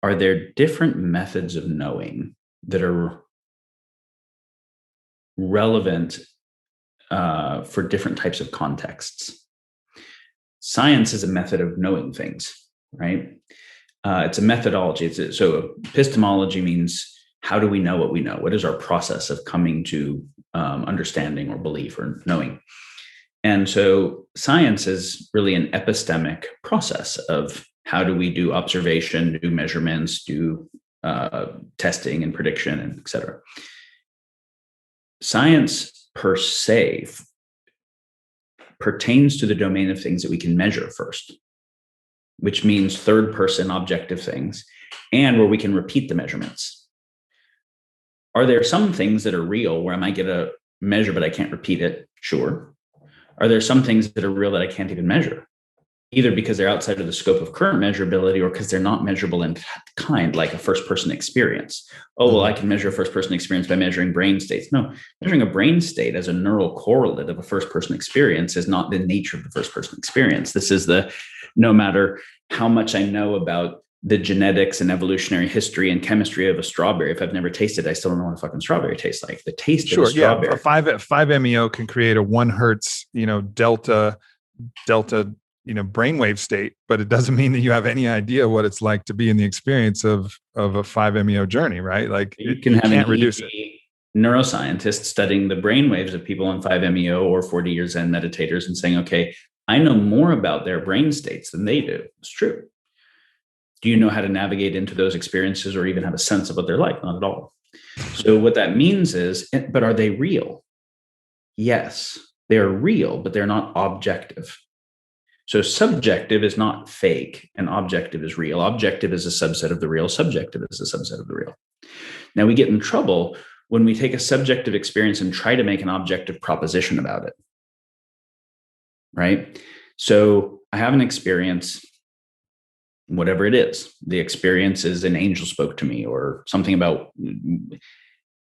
are there different methods of knowing that are relevant for different types of contexts? Science is a method of knowing things, right? It's a methodology. So epistemology means, how do we know what we know? What is our process of coming to understanding or belief or knowing? And so science is really an epistemic process of how do we do observation, do measurements, do testing and prediction, and et cetera. Science per se pertains to the domain of things that we can measure first, which means third person objective things, and where we can repeat the measurements. Are there some things that are real where I might get a measure, but I can't repeat it? Sure. Are there some things that are real that I can't even measure, either because they're outside of the scope of current measurability or because they're not measurable in kind, like a first-person experience? Oh, well, I can measure a first-person experience by measuring brain states. No, measuring a brain state as a neural correlate of a first-person experience is not the nature of the first-person experience. This is no matter how much I know about the genetics and evolutionary history and chemistry of a strawberry, if I've never tasted it, I still don't know what a fucking strawberry tastes like. The taste of a strawberry. Yeah, a 5 MEO can create a 1 hertz, delta, brainwave state, but it doesn't mean that you have any idea what it's like to be in the experience of a 5 MEO journey, right? Like you can't reduce it. Neuroscientists studying the brainwaves of people on 5 MEO or 40 years Zen meditators and saying, okay, I know more about their brain states than they do. It's true. Do you know how to navigate into those experiences or even have a sense of what they're like? Not at all. So what that means is, but are they real? Yes, they're real, but they're not objective. So subjective is not fake and objective is real. Objective is a subset of the real. Subjective is a subset of the real. Now we get in trouble when we take a subjective experience and try to make an objective proposition about it. Right? So I have an experience, whatever it is. The experience is an angel spoke to me or something about.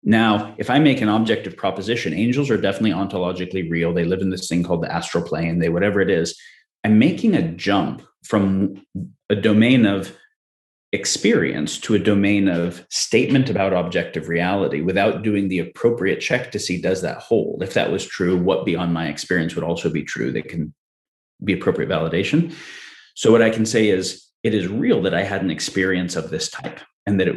Now, if I make an objective proposition, angels are definitely ontologically real. They live in this thing called the astral plane. They, whatever it is, I'm making a jump from a domain of experience to a domain of statement about objective reality without doing the appropriate check to see, does that hold? If that was true, what beyond my experience would also be true that can be appropriate validation? So what I can say is, it is real that I had an experience of this type and that it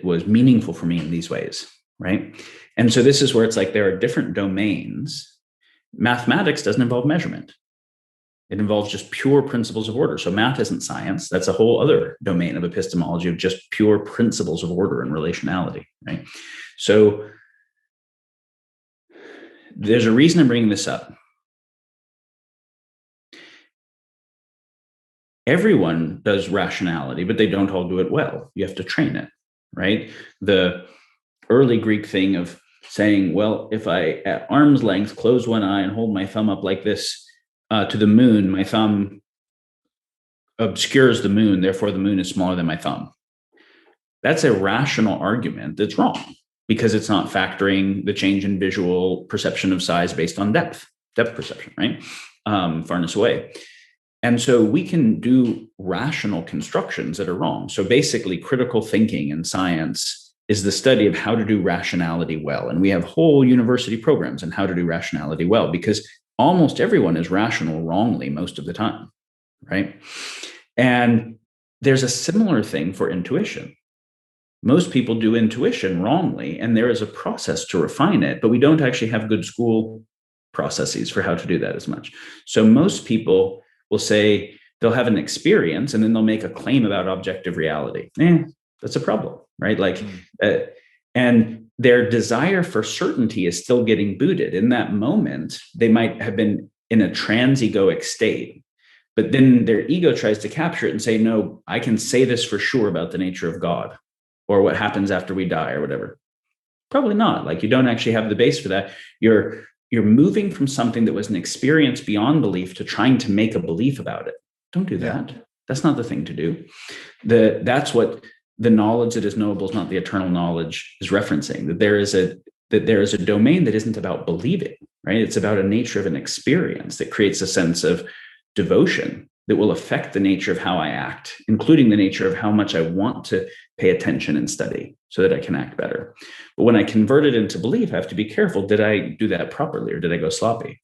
was meaningful for me in these ways, right? And so this is where it's like there are different domains. Mathematics doesn't involve measurement. It involves just pure principles of order. So math isn't science. That's a whole other domain of epistemology of just pure principles of order and relationality, right? So there's a reason I'm bringing this up. Everyone does rationality, but they don't all do it well. You have to train it, right? The early Greek thing of saying, well, if I at arm's length close one eye and hold my thumb up like this to the moon, my thumb obscures the moon, therefore the moon is smaller than my thumb. That's a rational argument that's wrong because it's not factoring the change in visual perception of size based on depth perception, right? Farness away. And so we can do rational constructions that are wrong. So basically, critical thinking in science is the study of how to do rationality well. And we have whole university programs on how to do rationality well, because almost everyone is rational wrongly most of the time, right? And there's a similar thing for intuition. Most people do intuition wrongly, and there is a process to refine it, but we don't actually have good school processes for how to do that as much. So most people will say they'll have an experience and then they'll make a claim about objective reality. That's a problem, right? And their desire for certainty is still getting booted. In that moment, they might have been in a trans-egoic state, but then their ego tries to capture it and say, no, I can say this for sure about the nature of God or what happens after we die or whatever. Probably not. Like, you don't actually have the base for that. You're moving from something that was an experience beyond belief to trying to make a belief about it. Don't do that. Yeah. That's not the thing to do. That's what the knowledge that is knowable is not the eternal knowledge is referencing, that there is a domain that isn't about believing, right? It's about a nature of an experience that creates a sense of devotion that will affect the nature of how I act, including the nature of how much I want to pay attention and study so that I can act better. But when I convert it into belief, I have to be careful. Did I do that properly, or did I go sloppy?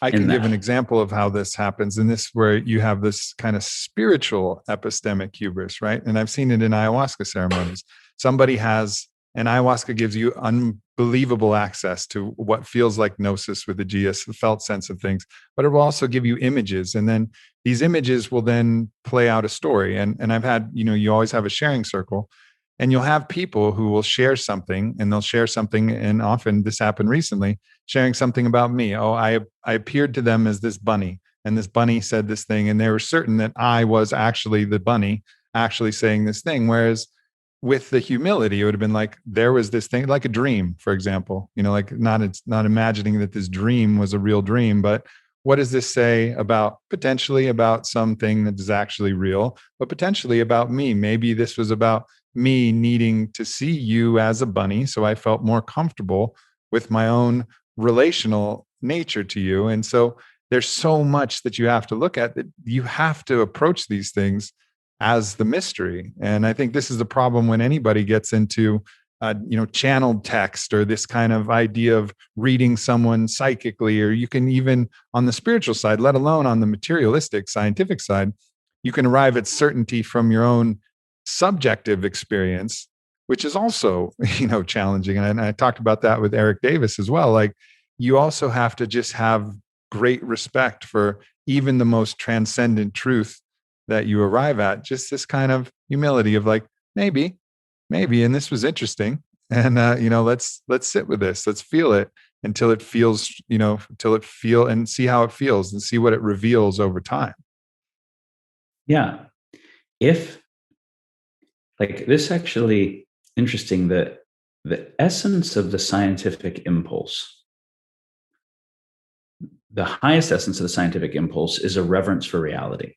I can give an example of how this happens. And this where you have this kind of spiritual epistemic hubris, right? And I've seen it in ayahuasca ceremonies. Somebody has, and ayahuasca gives you unbelievable access to what feels like gnosis with the G, a felt sense of things, but it will also give you images. And then these images will then play out a story. And I've had, you always have a sharing circle. And you'll have people who will share something, and they'll share something. And often this happened recently, sharing something about me. Oh, I appeared to them as this bunny, and this bunny said this thing. And they were certain that I was actually the bunny actually saying this thing. Whereas with the humility, it would have been like, there was this thing, like a dream, for example, like it's not imagining that this dream was a real dream, but what does this say about potentially about something that is actually real, but potentially about me? Maybe this was about me needing to see you as a bunny, so I felt more comfortable with my own relational nature to you. And so there's so much that you have to look at, that you have to approach these things as the mystery. And I think this is the problem when anybody gets into channeled text, or this kind of idea of reading someone psychically, or you can even on the spiritual side, let alone on the materialistic scientific side, you can arrive at certainty from your own subjective experience, which is also, challenging. And I talked about that with Eric Davis as well. Like, you also have to just have great respect for even the most transcendent truth that you arrive at, just this kind of humility of like, maybe, and this was interesting. And, let's sit with this, let's feel it until it feels, and see how it feels and see what it reveals over time. Yeah. If, like, this actually interesting, that the essence of the scientific impulse, the highest essence of the scientific impulse, is a reverence for reality.